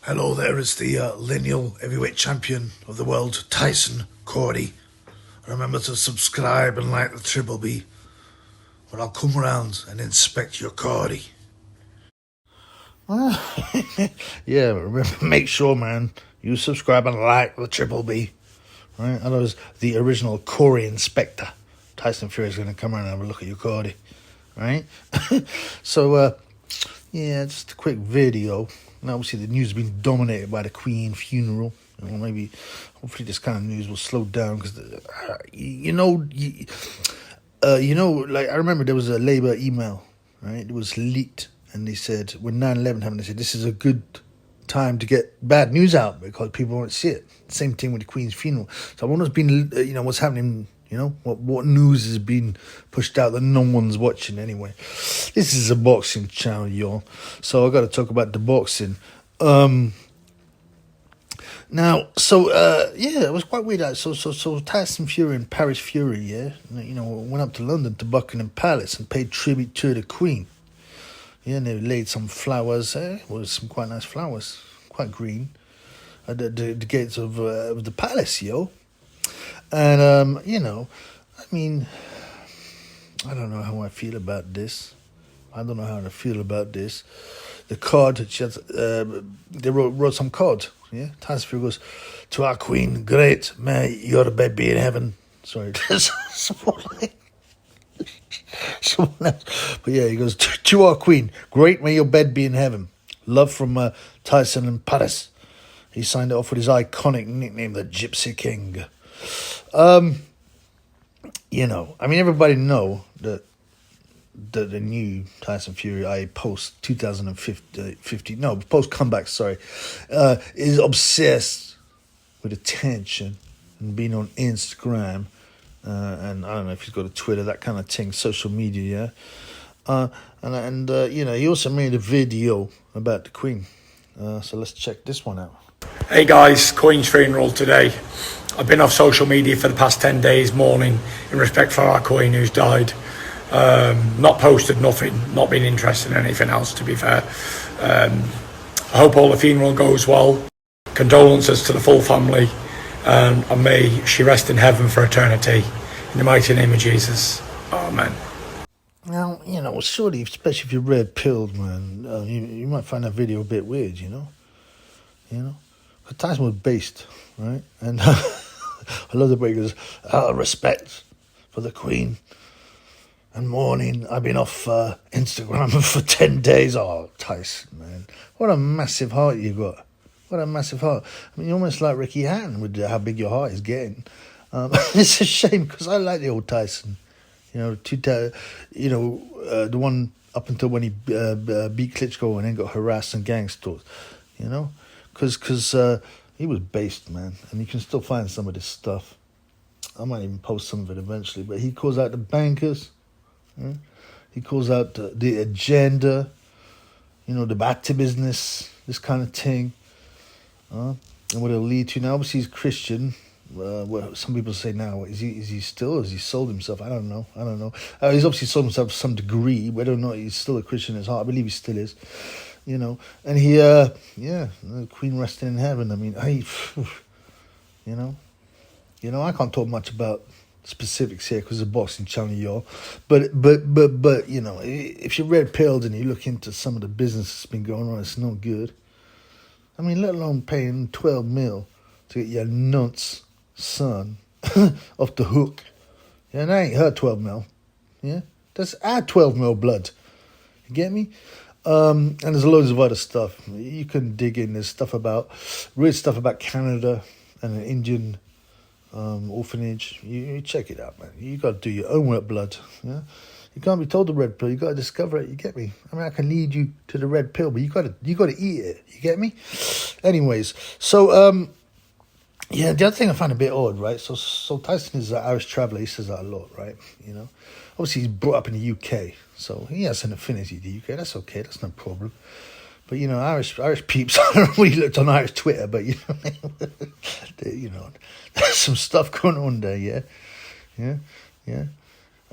Hello there, it's the lineal heavyweight champion of the world, Tyson Fury. Remember to subscribe and like the Triple B, or I'll come round and inspect your Cordy. Yeah, remember, make sure, man, you subscribe and like the Triple B. Right? Otherwise, the original Corey inspector, Tyson Fury, is going to come around and have a look at your Cordy. Right? So, yeah, just a quick video. Now, obviously, the news has been dominated by the Queen funeral. Hopefully, this kind of news will slow down because, like I remember there was a Labour email, right? It was leaked, and they said when 9/11 happened, they said this is a good time to get bad news out because people won't see it. Same thing with the Queen's funeral. So I wonder what's been, what's happening. What news has been pushed out that no one's watching anyway. This is a boxing channel, y'all. So I got to talk about the boxing. It was quite weird. So Tyson Fury and Paris Fury, yeah, went up to London to Buckingham Palace and paid tribute to the Queen. Yeah, and they laid some flowers. Some quite nice flowers, quite green, at the gates of the palace, yo. And, I don't know how I feel about this. The card, they wrote some card, yeah? Tyson Fury goes, to our Queen, great, may your bed be in heaven. Sorry, someone else. But yeah, he goes, to our Queen, great, may your bed be in heaven. Love from Tyson and Paris. He signed it off with his iconic nickname, the Gypsy King. Everybody know that the new Tyson Fury, post 2050, post comeback, is obsessed with attention and being on Instagram, and I don't know if he's got a Twitter, that kind of thing, social media, yeah. He also made a video about the Queen. So let's check this one out. Hey guys, Queen's funeral today. I've been off social media for the past 10 days mourning in respect for our Queen who's died. Not posted nothing, not been interested in anything else, to be fair. I hope all the funeral goes well. Condolences to the full family, and may she rest in heaven for eternity. In the mighty name of Jesus. Amen. Now, surely, especially if you're red-pilled, man, you might find that video a bit weird, But Tyson was based, right? And I love the way he goes, out of respect for the Queen and mourning, I've been off Instagram for 10 days. Oh, Tyson, man. What a massive heart you got. What a massive heart. I mean, you're almost like Ricky Hatton with how big your heart is getting. It's a shame because I like the old Tyson. The one up until when he beat Klitschko and then got harassed and gang stalked, because he was based, man, and you can still find some of this stuff. I might even post some of it eventually, but he calls out the bankers, he calls out the agenda, the back to business, this kind of thing, and what it'll lead to. Now, obviously, he's Christian. What some people say now, is he still? Has he sold himself? I don't know. He's obviously sold himself to some degree. Whether or not he's still a Christian in his heart, I believe he still is. And he, the Queen resting in heaven. I mean, I can't talk much about specifics here because it's a boxing channel, y'all. But if you're red-pilled and you look into some of the business that's been going on, it's no good. I mean, let alone paying 12 mil to get your nuts son off the hook. Yeah, that ain't her 12 mil. Yeah, that's our 12 mil blood. You get me? And there's loads of other stuff you can dig in. There's weird stuff about Canada and an Indian orphanage. You check it out, man. You got to do your own work, blood. Yeah, you can't be told the red pill. You got to discover it. You get me? I mean, I can lead you to the red pill, but you got to eat it. You get me? Anyways, so yeah, the other thing I find a bit odd, right? So Tyson is an Irish traveller. He says that a lot, right? Obviously he's brought up in the UK, so he has an affinity to the UK. That's okay. That's no problem. But Irish peeps. I don't know when you looked on Irish Twitter, but there's some stuff going on there. Yeah.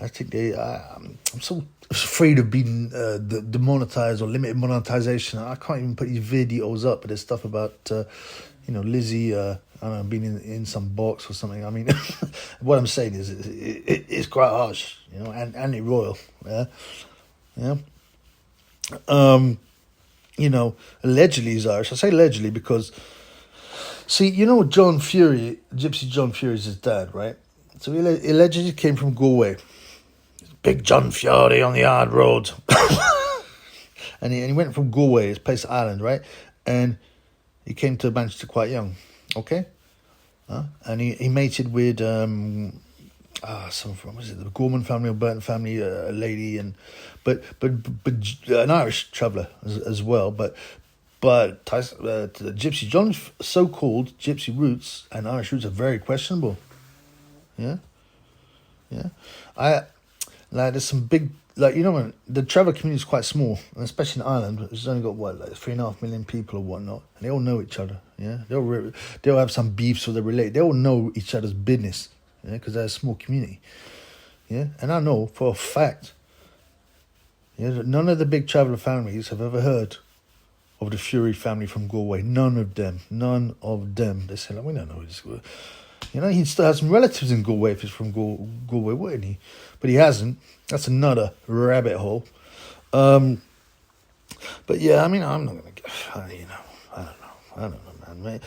I think I'm so afraid of being demonetized or limited monetization. I can't even put these videos up, but there's stuff about, Lizzie, I don't know, being in some box or something. I mean, what I'm saying is it's quite harsh, and anti-royal, yeah? Yeah? Allegedly he's Irish. I say allegedly because, see, John Fury, Gypsy John Fury is his dad, right? So he allegedly came from Galway. Big John Fury on the hard road. and he went from Galway, his place Ireland, right? And he came to Manchester quite young, okay? And he mated with the Gorman family or Burton family, a lady, but an Irish traveller as well. But the Gypsy John's so-called Gypsy roots and Irish roots are very questionable. Yeah. There's some big, the travel community is quite small, and especially in Ireland, it's only got 3.5 million people or whatnot, and they all know each other. Yeah, they'll have some beefs or they relate. They all know each other's business. Yeah, because they're a small community. Yeah, and I know for a fact. Yeah, that none of the big traveller families have ever heard of the Fury family from Galway. None of them. They say, we don't know who this is. He'd still have some relatives in Galway if he's from Galway, wouldn't he? But he hasn't. That's another rabbit hole. But yeah, I'm not going to get... I don't know, man.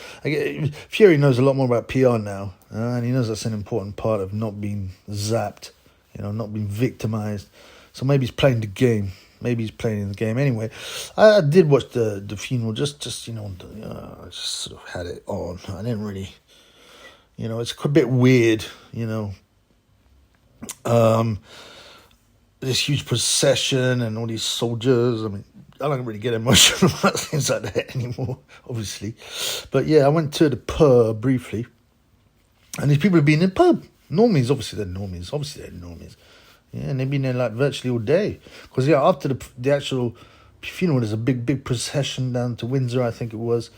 Fury knows a lot more about PR now, and he knows that's an important part of not being zapped, not being victimized. So maybe he's playing the game. Maybe he's playing in the game. Anyway, I did watch the funeral. I just sort of had it on. I didn't really... it's a bit weird, this huge procession and all these soldiers. I mean, I don't really get emotional about things like that anymore, obviously. But yeah, I went to the pub briefly, and these people have been in the pub. Normies, obviously they're normies. Yeah, and they've been there virtually all day. Because after the actual funeral, there's a big procession down to Windsor, I think it was.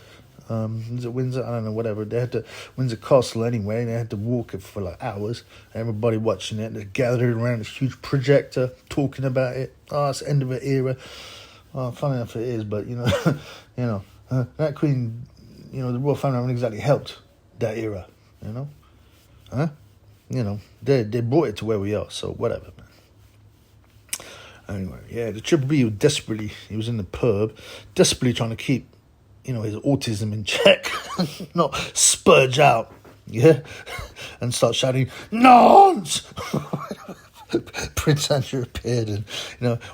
Is it Windsor? I don't know, whatever. They had to Windsor Castle anyway, and they had to walk it for hours. Everybody watching it. They're gathered around this huge projector, talking about it. Oh, it's the end of an era. Oh, funny enough it is, but that Queen, the royal family haven't exactly helped that era. They brought it to where we are. So whatever, man. Anyway, yeah, the Triple B he was in the pub, desperately trying to keep his autism in check, not spurge out, yeah, and start shouting, "Nonce!" Prince Andrew appeared, and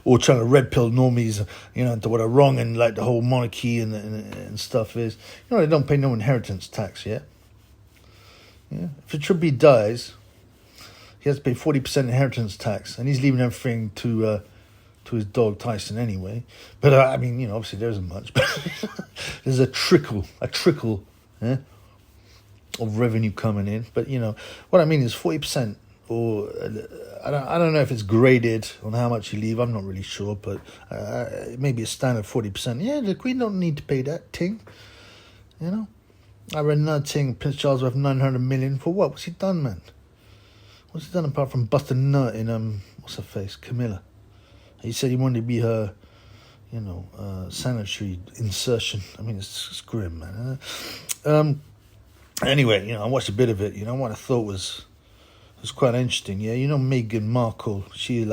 all trying to red pill normies, into what are wrong and the whole monarchy and stuff is, they don't pay no inheritance tax yet. Yeah, if the Triple B dies, he has to pay 40% inheritance tax, and he's leaving everything to his dog Tyson anyway. But obviously there isn't much, but there's a trickle of revenue coming in. But what I mean is 40%, or I don't know if it's graded on how much you leave. I'm not really sure, but it may be a standard 40%. Yeah, the Queen don't need to pay that thing. I read another thing. Prince Charles worth 900 million for what? What's he done, man? What's he done apart from bust a nut in what's her face, Camilla? He said he wanted to be her, sanitary insertion. I mean, it's grim, man. Anyway, I watched a bit of it. What I thought was quite interesting. Yeah, Meghan Markle. She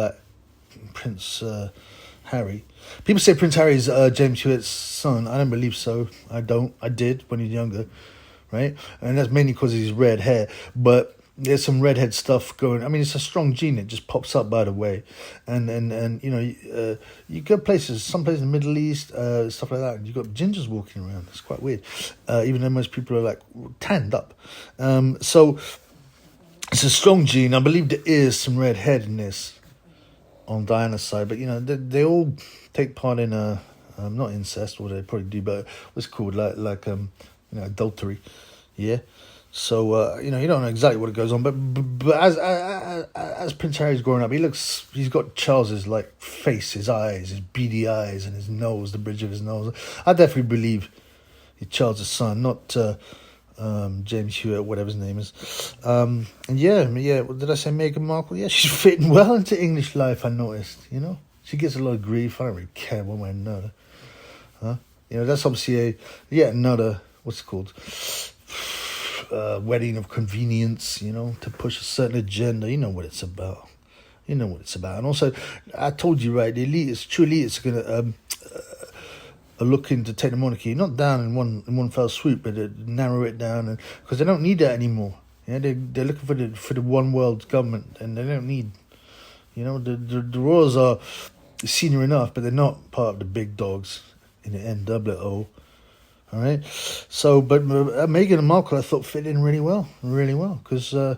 Prince Harry. People say Prince Harry is James Hewitt's son. I don't believe so. I don't. I did when he was younger, right? And that's mainly because of his red hair. But there's some redhead stuff going. I mean, it's a strong gene. It just pops up, by the way. And you go places, some places in the Middle East, stuff like that, and you've got gingers walking around. It's quite weird. Even though most people are tanned up. So it's a strong gene. I believe there is some redheadedness on Diana's side, but they all take part in not incest, or they probably do, but what's it called, adultery. Yeah. So you don't know exactly what goes on, but as Prince Harry's growing up, he's got Charles's face, his eyes, his beady eyes, and his nose, the bridge of his nose. I definitely believe he's Charles's son, not James Hewitt, whatever his name is. And yeah, what did I say, Meghan Markle? Yeah, she's fitting well into English life, I noticed, you know. She gets a lot of grief. I don't really care one way or another. Huh? You know, that's obviously another, what's it called? Wedding of convenience, you know, to push a certain agenda. You know what it's about. You know what it's about. And also, I told you, right, the elitists, true elitists are going to are looking to take the monarchy not down in one fell swoop, but narrow it down, and because they don't need that anymore. Yeah, they're looking for the one world government, and they don't need, you know, the royals are senior enough, but they're not part of the big dogs in the NWO. All right, so but Meghan Markle I thought fit in really well, because her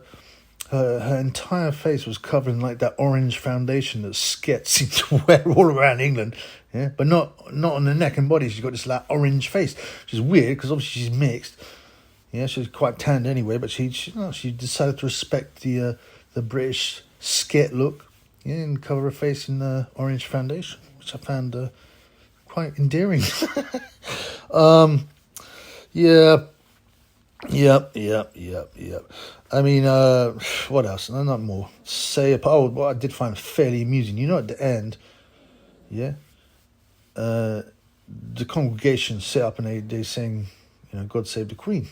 entire face was covered in like that orange foundation that Skets seem to wear all around England. Yeah, but not on the neck and body. She's got this like orange face, which is weird because obviously she's mixed. Yeah, she's quite tanned anyway, but she decided to respect the British Sket look. Yeah, and cover her face in the orange foundation, which I found quite endearing. Yep. I mean, what else? No, not more. What I did find fairly amusing. You know, at the end, yeah, the congregation sit up and they sing, you know, God Save the Queen,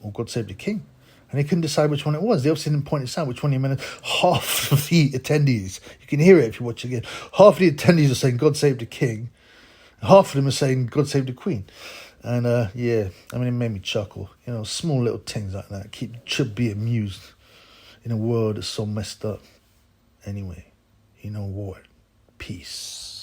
or God Save the King. And they couldn't decide which one it was. They obviously didn't point this out, which one they meant. Half of the attendees, you can hear it if you watch it again, half of the attendees are saying God Save the King, half of them are saying God Save the Queen. And yeah, I mean, it made me chuckle. You know, small little things like that should be amused in a world that's so messed up. Anyway, you know what? Peace.